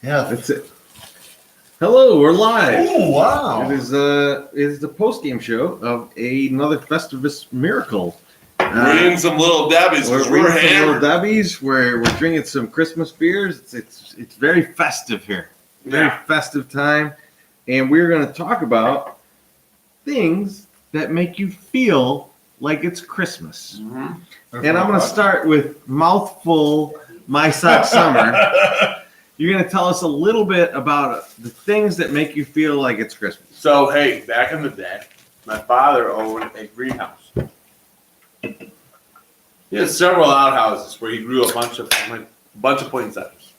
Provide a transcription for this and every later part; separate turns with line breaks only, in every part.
Yeah,
That's it. Hello, we're live.
Oh, wow.
It is the post game show of another Festivus miracle.
We're eating some Little Debbie's.
We're
We're
eating some Little
hammered.
Debbie's. We're drinking some Christmas beers. It's very festive here. Very festive time, and we're going to talk about things that make you feel like it's Christmas.
Mm-hmm.
And I'm going to start with mouthful. My Sock Summer. You're going to tell us a little bit about the things that make you feel like it's Christmas.
So, hey, back in the day, my father owned a greenhouse. He had several outhouses where he grew a bunch of poinsettias.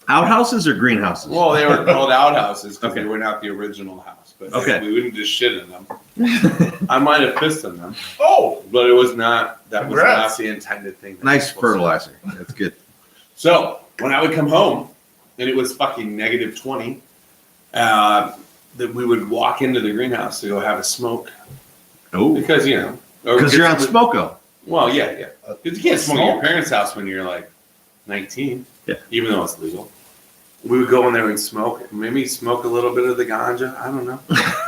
Outhouses or greenhouses?
Well, they were called outhouses because
Okay.
they were not the original house. But
Okay.
we wouldn't just shit in them. I might have pissed in them,
Oh,
but it was not. That was
Congrats.
not the intended thing.
Nice fertilizer. That's good.
So when I would come home and it was fucking negative 20, that we would walk into the greenhouse to go have a smoke
Oh,
because or
because you're on
get-
Smoko.
Well, yeah. Because you can't smoke at your parents' house when you're like 19,
Yeah.
even though it's legal. We would go in there and smoke. Maybe smoke a little bit of the ganja. I don't know.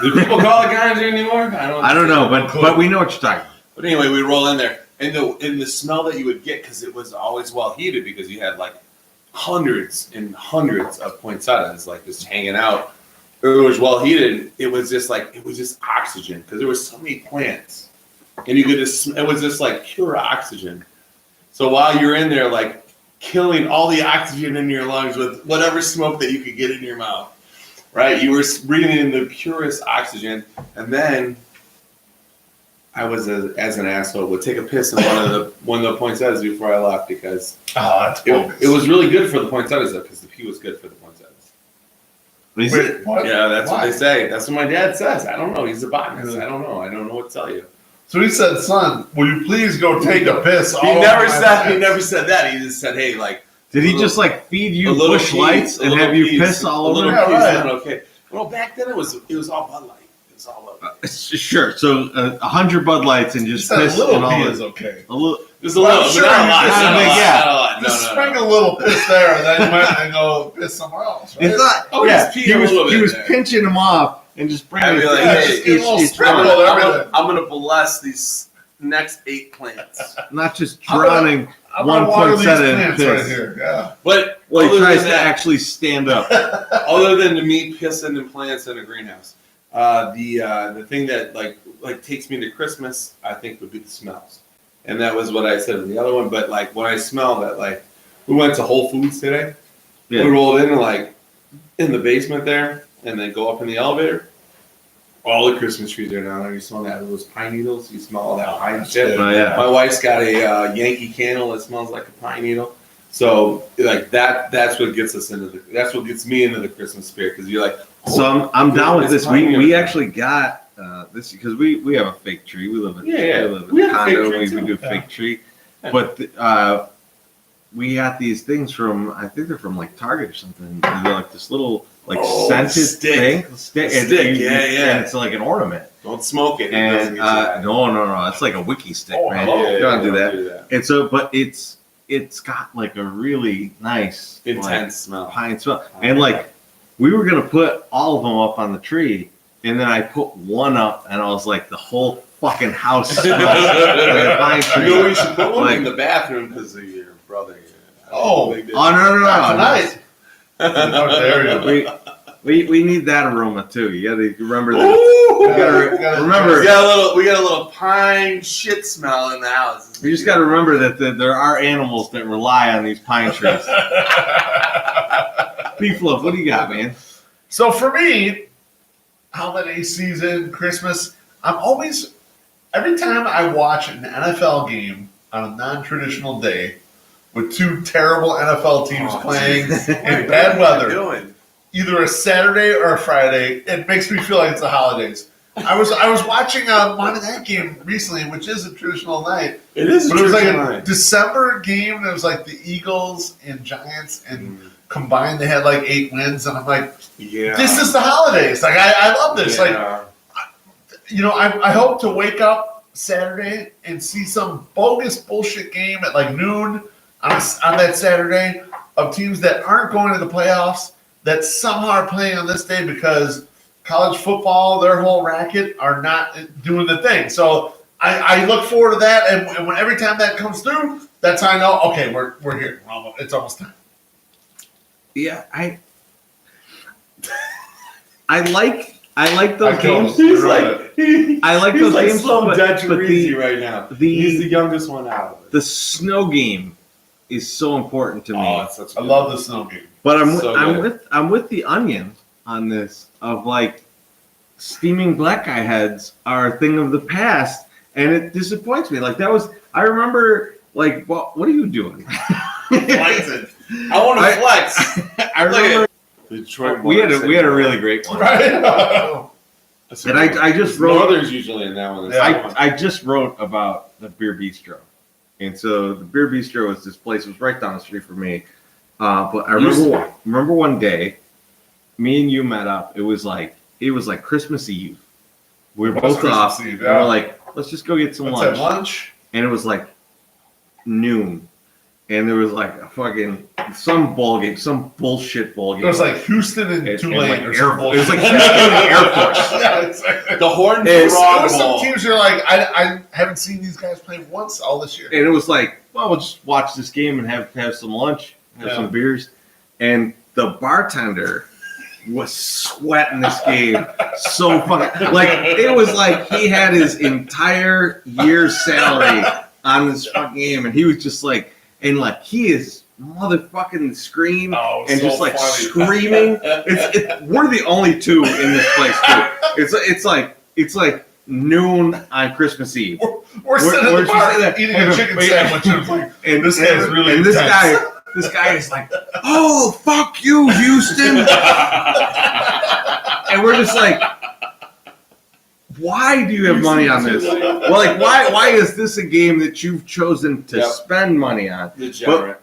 Do people call it ganja anymore?
I don't know, but we know what you're talking about.
But anyway, we roll in there, and the smell that you would get, because it was always well heated, because you had like hundreds and hundreds of poinsettias like just hanging out. It was well heated. It was just oxygen, because there were so many plants, and you could just, it was just like pure oxygen. So while you're in there, like killing all the oxygen in your lungs with whatever smoke that you could get in your mouth, right? You were breathing in the purest oxygen, and then I was, as an asshole, would take a piss in one of the poinsettias before I left, because
that's
it was really good for the poinsettias, though, because the pee was good for the poinsettias.
Is it?
What?
Yeah, that's
Why?
what they say. That's what my dad says. I don't know. He's a botanist. I don't know. I don't know what to tell you.
So he said, son, will you please go take a piss?
He never said that. He just said, hey, like.
Did he just like feed you
a little
bush
pee,
lights
a
and
little
have you
peas,
piss all
a
over?
little
Yeah,
peas,
right.
then okay. Well, back then it was all Bud Light. It was all Bud Light.
Sure. So 100 Bud Lights and
He
just
said
piss
a little
and all
pee
that.
is okay.
A little.
Just a
Well,
little,
sure,
but not a
you
lot.
just-
Not a lot.
yeah.
Not a lot.
Just
No.
sprinkle a little piss there, and then you went and go piss somewhere else, right?
It's not.
Oh,
yeah,
just pee
he
a little bit
was
there.
pinching them off and just bringing.
I'd be like,
Yeah,
hey,
just get a little
it's
sprinkle.
I'm gonna bless these next 8 plants.
not just
I'm gonna-
drowning
I'm
one
gonna water these
poinsettia in
plants right
piss.
here. Yeah.
But
Well, he
other
tries
than
to
that,
actually stand up.
other than to me pissing in plants in a greenhouse, the thing that like takes me to Christmas, I think, would be the smells. And that was what I said in the other one. But like when I smell that, like we went to Whole Foods today,
Yeah.
we rolled in like in the basement there, and then go up in the elevator. All the Christmas trees are down there. You smell that those pine needles. You smell all that pine shit.
Oh, yeah.
My wife's got a Yankee candle that smells like a pine needle. So like that's what gets us that's what gets me into the Christmas spirit, because you're like,
So I'm down with this.
It's fine.
We actually got this because we have a fake tree. We live in
Yeah.
we live in
We
a
have a fake
condo.
tree,
We
too.
do a fake tree,
Yeah.
but we got these things from, I think they're from like Target or something. And they're like this little like scented
stick.
thing. Stick.
Yeah.
And it's like an ornament.
don't smoke it. It
And
doesn't get you high.
no, it's like a wiki stick,
Oh,
man.
hello.
You don't do that.
that.
And so, but it's got like a really nice like,
Intense smell.
pine smell. And like we were gonna put all of them up on the tree, and then I put one up, and I was like, the whole fucking house smells like a pine tree.
You know, we should put one
Like-
in the bathroom because of your brother.
Oh.
Big deal.
Oh no!
Tonight. How dare you?
We need that aroma too. You gotta remember that.
Ooh,
You gotta remember.
we got a little pine shit smell in the house.
You just gotta remember that there are animals that rely on these pine trees. P-Fluff, what do you got, man?
So for me, holiday season, Christmas, I'm always, every time I watch an NFL game on a non-traditional day with two terrible NFL teams playing in bad weather,
Doing?
either a Saturday or a Friday, it makes me feel like it's the holidays. I was watching a Monday night game recently, which is a traditional night,
It is,
but it was like a
night.
December game, and it was like the Eagles and Giants, and combined they had like 8 wins, and I'm like,
Yeah,
this is the holidays. Like I love this. Like,
Yeah.
you know, I hope to wake up Saturday and see some bogus bullshit game at like noon on that Saturday of teams that aren't going to the playoffs that somehow are playing on this day because college football, their whole racket, are not doing the thing. So I look forward to that, and when every time that comes through, that's how I know. Okay, we're here. It's almost time.
Yeah, I like those games.
He's like
I like
he's
those
like
games,
slow
but
dead to easy
the
right now. He's the youngest one out.
the snow game is so important to me.
Oh, it's such a
I
good
love the snow game.
But
So
I'm with the Onion on this of like steaming black guy heads are a thing of the past, and it disappoints me. Like that was I remember like what are you doing?
Flexing.
I want to flex.
I remember
Detroit.
we had a really great one.
Right?
And I just wrote
Northern's usually in that one.
I just wrote about the Beer Bistro, and so the Beer Bistro was this place. It was right down the street from me. But I remember one day, me and you met up. It was like Christmas Eve. We were both off.
Eve,
And we're like, let's just go get some
Let's
lunch.
have lunch.
And it was like noon, and there was like a fucking some bowl game, some bullshit bowl game.
It was like Houston and Tulane
like
or
Air
something.
Force. It was like Houston and Air Force.
Yeah, exactly.
The Horned
It's-
There
Frog
was some
Bowl.
teams you're like, I haven't seen these guys play once all this year.
And it was like, well, we'll just watch this game and have some lunch, have some beers. And the bartender was sweating this game so fucking like it was like he had his entire year's salary on this fucking game, and he was just like, and like he is motherfucking scream and
so
just like
funny.
screaming. We're the only two in this place too. It's like noon on Christmas Eve.
We're sitting at
we're
the bar
just sitting
eating
there.
a chicken sandwich. And it's like,
And
this guy's really
and
intense.
this guy is like, oh fuck you, Houston. And we're just like, why do you have money on this? Well, like why is this a game that you've chosen to spend money on?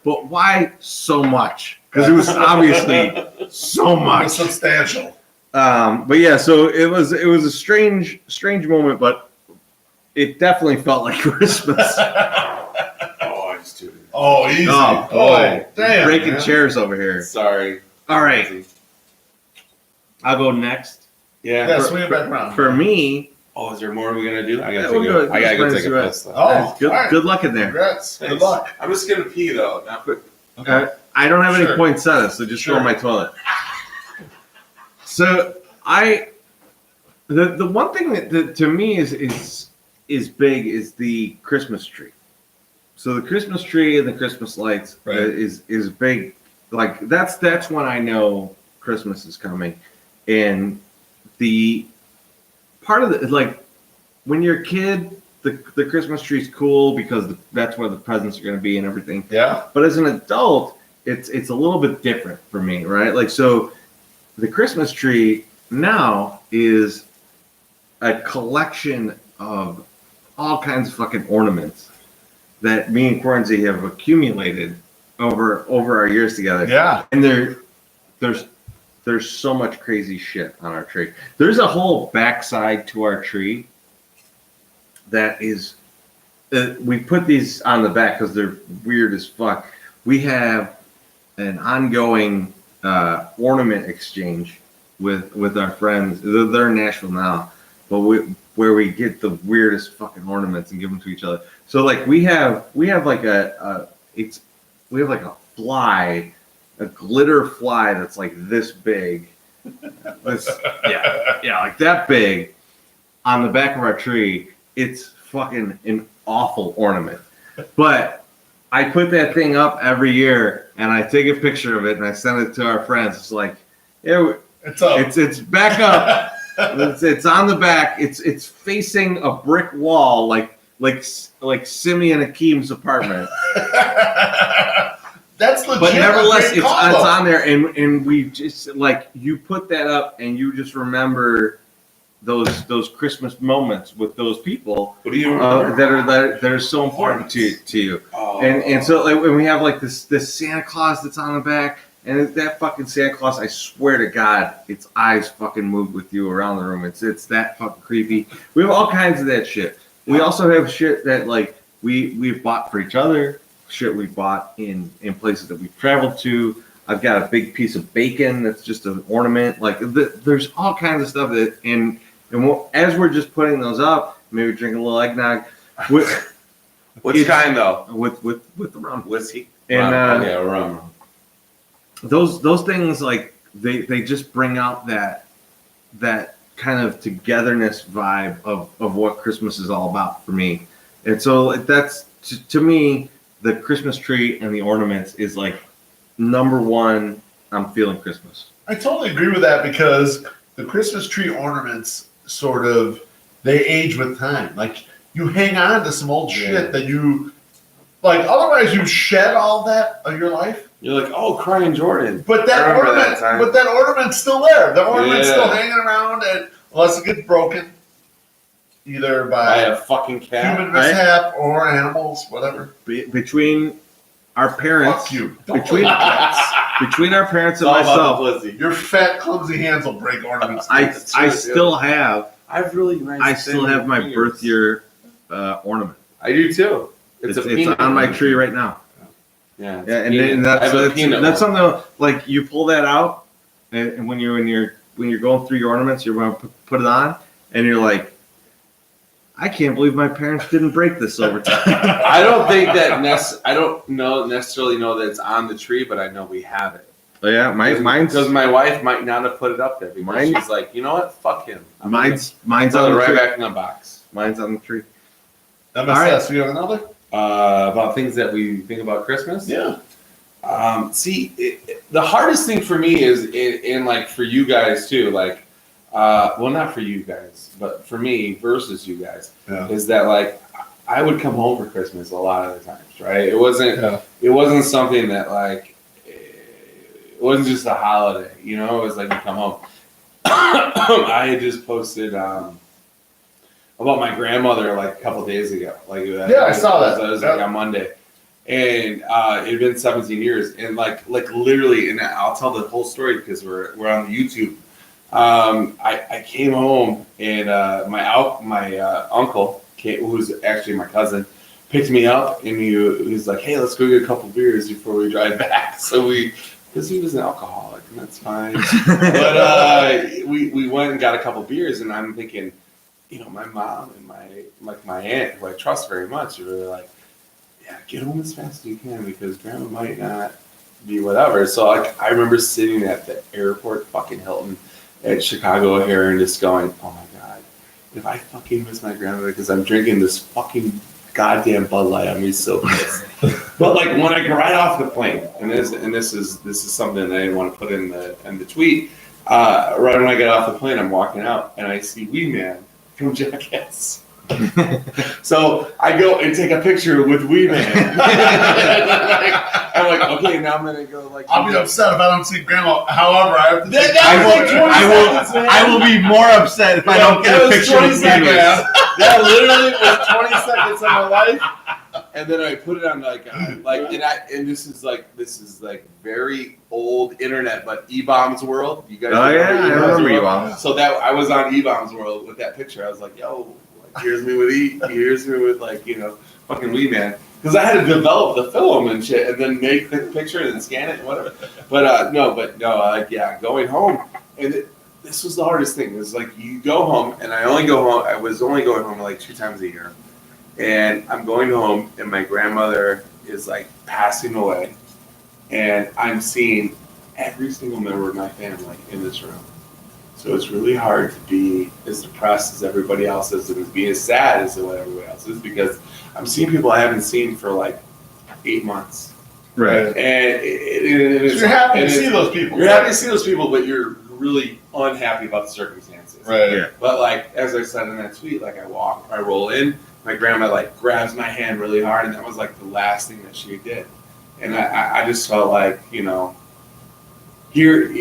But why so much? Because it was obviously so much.
Substantial.
But yeah, so it was a strange moment, but it definitely felt like Christmas.
Oh, I just do it.
Oh, easy.
Oh boy,
damn,
breaking
man.
chairs over here.
Sorry.
All right, I'll go next.
Yeah, swing it back around.
For me,
Oh, is there more we're gonna do? I
Yeah,
gotta
we'll go-
go
let's
take a
do it.
piss. Though.
Oh,
good,
all right.
good luck in there.
Congrats. Good
Thanks.
luck.
I'm just gonna pee though. Not quick.
I don't have any
Sure.
poinsettias, so just go in my toilet. So the one thing that to me is big is the Christmas tree. So the Christmas tree and the Christmas lights
Right.
is big. Like that's when I know Christmas is coming, and the part of the like when you're a kid, the Christmas tree's cool because that's where the presents are going to be and everything.
Yeah.
But as an adult, it's a little bit different for me, right? Like so, the Christmas tree now is a collection of all kinds of fucking ornaments that me and Quarantine have accumulated over our years together.
Yeah.
And there's so much crazy shit on our tree. There's a whole backside to our tree that is we put these on the back because they're weird as fuck. We have an ongoing ornament exchange with our friends. They're in Nashville now, but where we get the weirdest fucking ornaments and give them to each other. So like we have like a fly, a glitter fly that's like this big. Yeah, like that big on the back of our tree. It's fucking an awful ornament. But I put that thing up every year and I take a picture of it and I send it to our friends. It's like, yeah,
It's up.
it's back up. It's on the back. It's facing a brick wall like Simeon Akeem's apartment.
That's legit.
But nevertheless,
Great
it's
call, though.
on there, and we just like you put that up, and you just remember those Christmas moments with those people
What do you
that are so important to you.
Oh.
And so like when we have like this Santa Claus that's on the back, and that fucking Santa Claus, I swear to God, its eyes fucking move with you around the room. It's that fucking creepy. We have all kinds of that shit. We also have shit that like we've bought for each other. Shit we bought in places that we've traveled to. I've got a big piece of bacon that's just an ornament. Like there's all kinds of stuff that as we're just putting those up, maybe drink a little eggnog.
Which kind though?
With the rum.
Whiskey.
And
okay, rum.
those things, like they just bring out that kind of togetherness vibe of what Christmas is all about for me. And so that's to me, the Christmas tree and the ornaments is like number one. I'm feeling Christmas.
I totally agree with that because the Christmas tree ornaments sort of they age with time. Like you hang on to some old shit that you like. Otherwise, you shed all that of your life.
You're like, oh, crying Jordan.
But that ornament's still there. The ornament's still hanging around, and unless it gets broken, either by
a fucking cat,
human mishap or animals, whatever.
Between our parents,
Fuck you.
Between our parents and myself,
your fat, clumsy hands will break ornaments.
I still have.
I've really nice.
I still have my birth year ornament.
I do too. It's
on my tree right now.
Yeah,
and that's something like you pull that out, and when you're going through your ornaments, you're going to put it on, and you're like, I can't believe my parents didn't break this over time.
I don't think that I don't necessarily know that it's on the tree, but I know we have it.
Oh, yeah, mine's
because my wife might not have put it up there because she's like, you know what, fuck him.
Mine's on the
right
tree.
Back in the box.
Mine's on the tree.
All right, we have another.
About things that we think about Christmas.
Yeah.
The hardest thing for me is in like for you guys too, like, well, not for you guys, but for me versus you guys, is that like I would come home for Christmas a lot of the times, right? It wasn't something that like it wasn't just a holiday, you know. It was like you come home. I had just posted about my grandmother like a couple days ago. Like
I saw that.
It was like on Monday, and it had been 17 years, and like literally, and I'll tell the whole story because we're on the YouTube. I came home and my uncle, who's actually my cousin, picked me up and he was like, "Hey, let's go get a couple beers before we drive back." So because he was an alcoholic, and that's fine. But we went and got a couple beers, and I'm thinking, you know, my mom and my aunt, who I trust very much, are really like, yeah, get home as fast as you can because grandma might not be whatever. So like, I remember sitting at the airport, fucking Hilton, at Chicago O'Hare, and just going, oh my god, if I fucking miss my grandmother because I'm drinking this fucking goddamn Bud Light, I'm gonna be so pissed. But like when I get right off the plane, and this is something that I didn't want to put in the tweet. Right when I get off the plane, I'm walking out and I see Wee Man from Jackass. So I go and take a picture with Wee Man. I'm like, okay, now I'm gonna go like.
I'll be upset if I don't see Grandma. However, I have to.
I will be more upset if I don't get a picture with Wee Man.
That literally was 20 seconds of my life, and then I put it on and this is like very old internet, but E-Bombs World. You guys?
Oh yeah, I remember E-Bombs.
So that I was on E-Bombs World with that picture. I was like, yo, like, here's me with like, you know, fucking Wee Man. Because I had to develop the film and shit, and then make the picture and then scan it and whatever. But going home, and this was the hardest thing. It was like you go home, and I was only going home like 2 times a year, and I'm going home, and my grandmother is like passing away, and I'm seeing every single member of my family in this room. So it's really hard to be as depressed as everybody else is and be as sad as what everybody else is because I'm seeing people I haven't seen for like 8 months.
Right.
And
you're happy to see those people.
You're happy to see those people, but you're really unhappy about the circumstances.
Right. Yeah.
But like, as I said in that tweet, like I roll in, my grandma like grabs my hand really hard, and that was like the last thing that she did. And I just felt like, you know, here,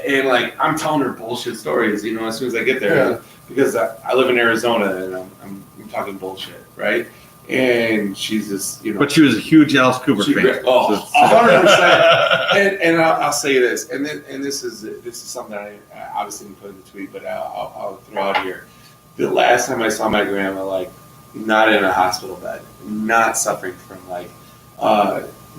and like I'm telling her bullshit stories, you know, as soon as I get there, because I live in Arizona and I'm talking bullshit, right? And she's just, you know.
But she was a huge Alice Cooper fan.
100%. And I'll say this, and this is something I obviously didn't put in the tweet, but I'll throw out here. The last time I saw my grandma, like, not in a hospital bed, not suffering from like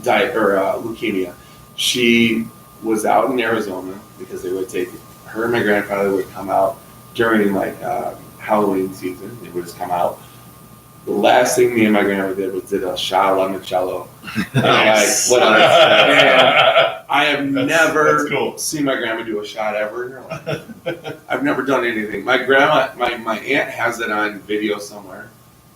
diet or leukemia. she was out in Arizona because they would take her and my grandfather would come out during like Halloween season. They would just come out. The last thing me and my grandma did a shot of limoncello.
Nice.
Like, whatever. And I have
That's
never
cool.
seen my grandma do a shot ever in her life. I've never done anything. My grandma, my aunt has it on video somewhere.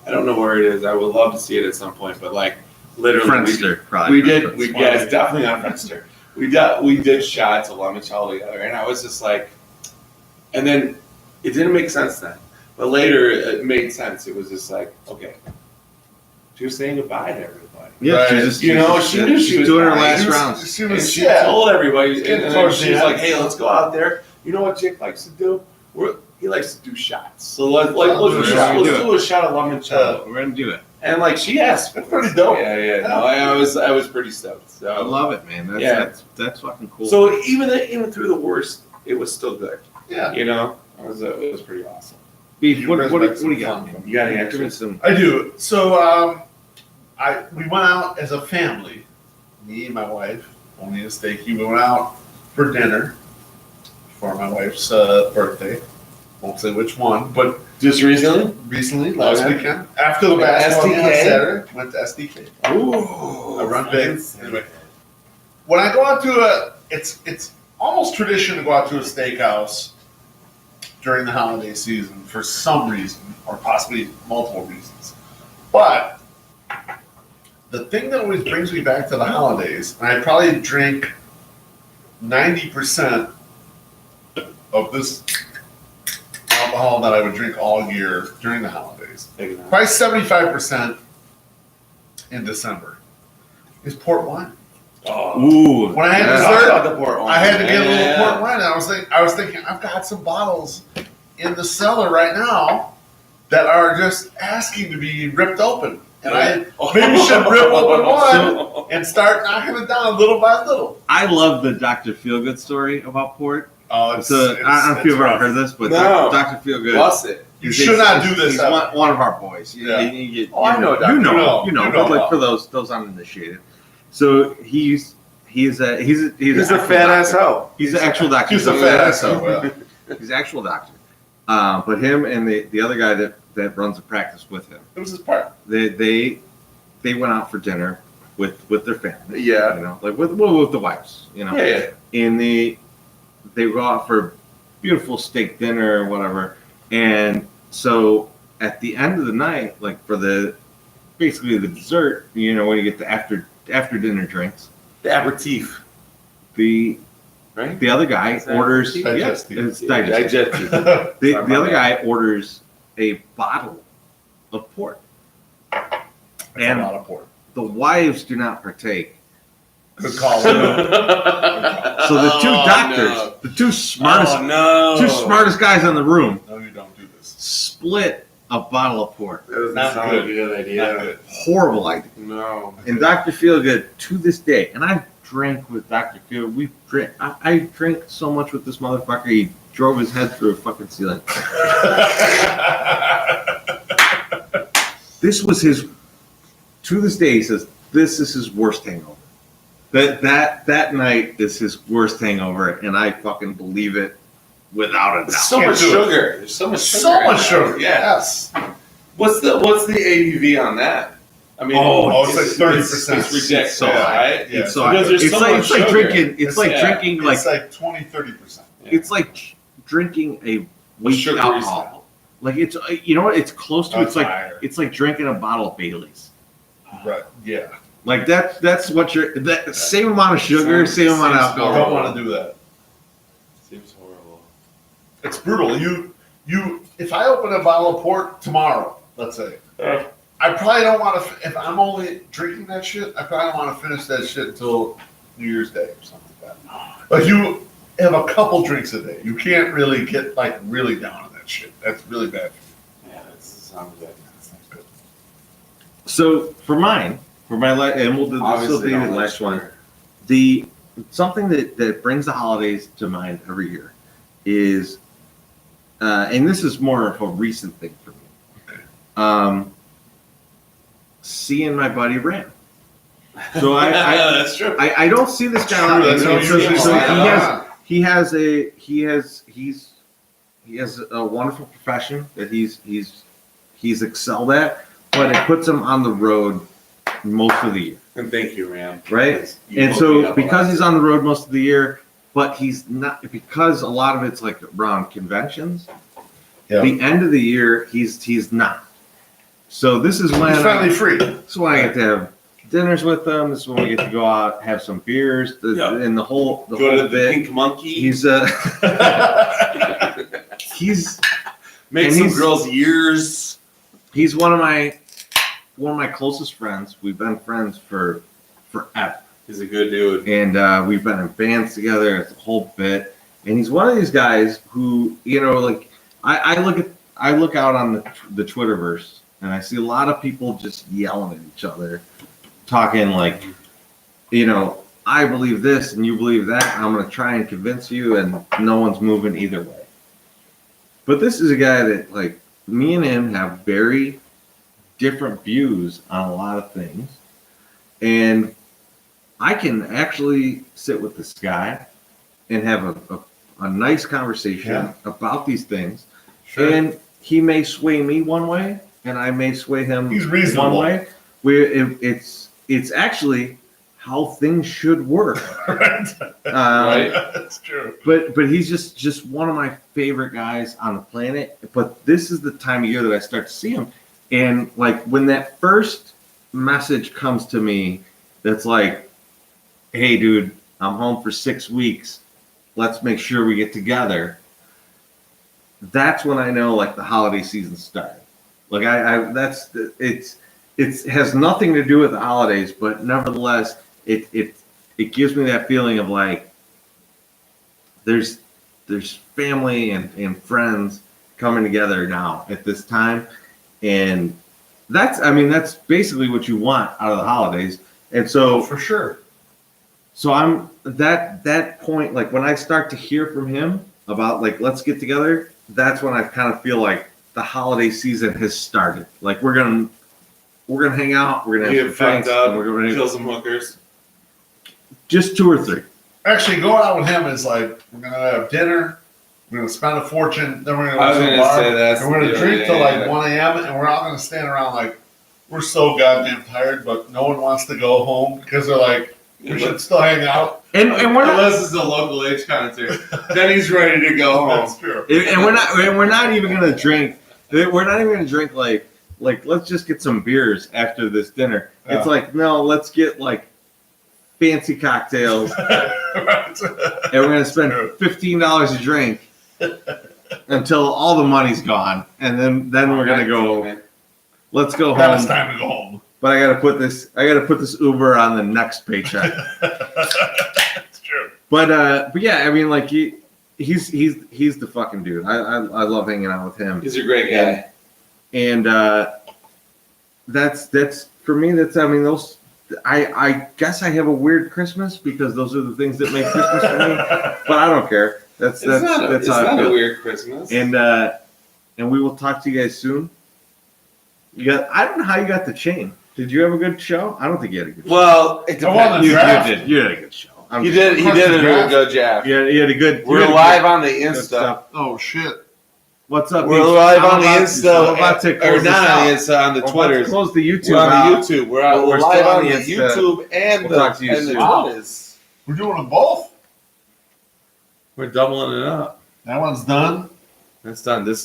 I don't know where it is. I would love to see it at some point, but like literally,
Friendster, probably.
yeah, it's definitely on Friendster. We did shots of limoncello together, and I was just like, and then it didn't make sense then. But later, it made sense. It was just like, okay, she was saying goodbye to everybody.
Yeah,
Right.
she just,
You know, she knew she was
doing her
dying.
last
She was-
rounds.
She
And
was.
she
Yeah.
told everybody, and
Getting
then
towards
she's
the
like,
end.
hey, let's go out there. You know what Jake likes to do? He likes to do shots. So let's do a shot of limoncello.
We're gonna do it.
And like she asked,
That's pretty dope.
Yeah. No, I was pretty stoked. So.
I love it, man. That's fucking cool.
So even through the worst, it was still good.
Yeah.
You know, it was pretty awesome.
Beef, what do you
Some
got?
fun.
You got any
Give me
extras?
some.
I do. So we went out as a family. Me and my wife, only a steaky. We went out for dinner for my wife's birthday. Won't say which one, but
Just recently?
recently, last
Okay.
weekend, after the
Went to
basketball game on
SDK?
Saturday, went to SDK.
Ooh.
I run big. Anyway, when I go out to it's almost tradition to go out to a steakhouse during the holiday season for some reason, or possibly multiple reasons. But the thing that always brings me back to the holidays, and I probably drink 90% of this alcohol that I would drink all year during the holidays. Probably 75% in December is port wine.
Oh.
Ooh.
When I had
yeah.
dessert,
The port wine.
I had to get a
Yeah.
little port wine. I was thinking, I've got some bottles in the cellar right now that are just asking to be ripped open. And I maybe should rip open one and start knocking it down little by little.
I love the Dr. Feelgood story about port.
Oh,
So I don't know if you've ever
rough.
heard this, but
No.
Dr. Feelgood.
Bust it.
You should not do this
He's
ever.
one of our boys.
Yeah.
I know Dr.
You know,
Phil.
you know,
You
but
know.
like for those uninitiated. So he's an
He's a
actual
fat ass
doctor.
hoe.
He's an actual doctor.
He's a fat ass. Yeah.
He's an actual doctor. But him and the other guy that runs the practice with him,
It was his part.
they went out for dinner with their family.
Yeah.
You know, like with the wives. You know,
Yeah.
and they go out for beautiful steak dinner or whatever. And so at the end of the night, like for basically the dessert, you know, when you get the after dinner drinks,
The aperitif.
the
Right?
other guy
Is that
orders
digestive?
yeah, it's digestive.
Digestive.
The
Sorry, my
other
bad.
guy orders a bottle of port.
That's
And
a lot of port.
the wives do not partake.
Good call.
So the two doctors, the two smartest guys in the room,
No, you don't do this.
split a bottle of port.
That doesn't
Not
sound
good.
like a good
Not
idea.
good.
Horrible idea.
No.
And Dr. Feelgood, to this day, and I drank with Dr. Feelgood. I drank so much with this motherfucker. He drove his head through a fucking ceiling. This was his. To this day, he says this is his worst hangover. That night is his worst hangover, and I fucking believe it without a doubt.
So
Can't
much
do it.
sugar. There's so much sugar.
So
in
much
that.
sugar.
Yeah.
Yes.
What's the ABV on that? I mean,
Oh, it's like 30%.
It's ridiculous,
so
right?
Yeah.
It's so
Because there's
it's
so
like
much
it's like
sugar.
drinking. It's like
yeah.
drinking like
It's like 20-30%.
it's like drinking a weak
sugary
alcohol.
style.
Like it's you know what it's close to.
That's
It's like
higher.
it's like drinking a bottle of Bailey's.
Right. Yeah.
Like that's what you're that same amount of sugar,
Sounds-
same amount of
seems
I
alcohol.
don't want to do that.
Seems horrible.
It's brutal. You. If I open a bottle of port tomorrow, let's say, I probably don't want to. If I'm only drinking that shit, I probably don't want to finish that shit until New Year's Day or something like that. Like you have a couple drinks a day. You can't really get like really down on that shit. That's really bad for you.
Yeah, that sounds good.
That's not good.
So for my and we'll do this will
Obviously,
be the
don't like
last one.
sugar.
The something that brings the holidays to mind every year is, and this is more of a recent thing for me.
Okay.
Seeing my buddy Ram. So
That's true.
I don't see this guy a lot.
True, that's how
And so,
usually
so
see it.
he has a wonderful profession that he's excelled at, but it puts him on the road most of the year.
And thank you, Ram.
Right?
You
And
hooked me
so
up a
because
lot.
he's on the road most of the year, but he's not, because a lot of it's like around conventions,
Yeah.
the end of the year he's not. So this is when
He's finally free.
this is when I get to have dinners with them. This is when we get to go out, have some beers,
Yeah.
and the whole
Go to the
bit.
Pink Monkey.
He's he's
Make
and
some
he's-
girls' ears.
he's one of my closest friends. We've been friends for forever.
He's a good dude.
And we've been in bands together. It's a whole bit. And he's one of these guys who, like I look out on the Twitterverse and I see a lot of people just yelling at each other, talking like, I believe this and you believe that. And I'm going to try and convince you, and no one's moving either way. But this is a guy that, like, me and him have very different views on a lot of things, and I can actually sit with this guy and have a nice conversation about these things.
Sure.
And he may sway me one way, and I may sway him
He's reasonable.
one way. Where it's actually how things should work.
Right.
Right.
That's true.
But he's just one of my favorite guys on the planet. But this is the time of year that I start to see him, and like when that first message comes to me, that's like, hey, dude, I'm home for 6 weeks. Let's make sure we get together. That's when I know, like, the holiday season started. Like, it has nothing to do with the holidays, but nevertheless, it gives me that feeling of like, there's family and friends coming together now at this time, and that's basically what you want out of the holidays. And so
For sure.
So I'm that point, like when I start to hear from him about like, let's get together, that's when I kind of feel like the holiday season has started. Like we're gonna hang out, we're gonna
Get
have some drinks,
fucked up,
and we're gonna
kill some hookers.
just 2 or 3.
Actually, going out with him is like, we're going to have dinner, we're going to spend a fortune, then we're going to
I was
go to the
gonna
bar,
say that's
and we're going
the
to drink till
deal,
like
yeah.
1 a.m., and we're all going to stand around like, we're so goddamn tired, but no one wants to go home because they're like, we should still hang out.
And we're not
Unless it's a local H concert, then he's ready to go home.
That's true.
and we're not even gonna drink. We're not even gonna drink like let's just get some beers after this dinner.
Yeah.
It's like, no, let's get like fancy cocktails,
Right.
and we're gonna spend $15 a drink until all the money's gone, and then we're gonna go. Let's go
Now it's
home.
time to go home.
But I gotta put this Uber on the next paycheck.
That's true.
But yeah, I mean, like he's the fucking dude. I love hanging out with him.
He's a great guy.
And that's for me. That's, I mean, those. I guess I have a weird Christmas because those are the things that make Christmas for me. But I don't care. That's
It's
how I
not
feel.
a weird Christmas.
And we will talk to you guys soon. I don't know how you got the chain. Did you have a good show? I don't think you had a good show.
Well, it
I won
depends.
the draft.
You had a good show.
He did a good job.
You had a good.
We're
you had a
live
good-
on the
good
Insta.
stuff.
Oh, shit.
What's up?
We're
Beach?
live
I'm
on the
about-
Insta.
I'm about to
Or
close this
not on the
out.
Insta, on the
We're about to
Twitters.
close the YouTube
We're on
out.
the YouTube. We're
We're
live
still
on
on
the
the Insta.
YouTube and
We'll talk to you
the
soon.
Twitters.
We're doing them both.
We're doubling it up.
That one's done.
That's done. This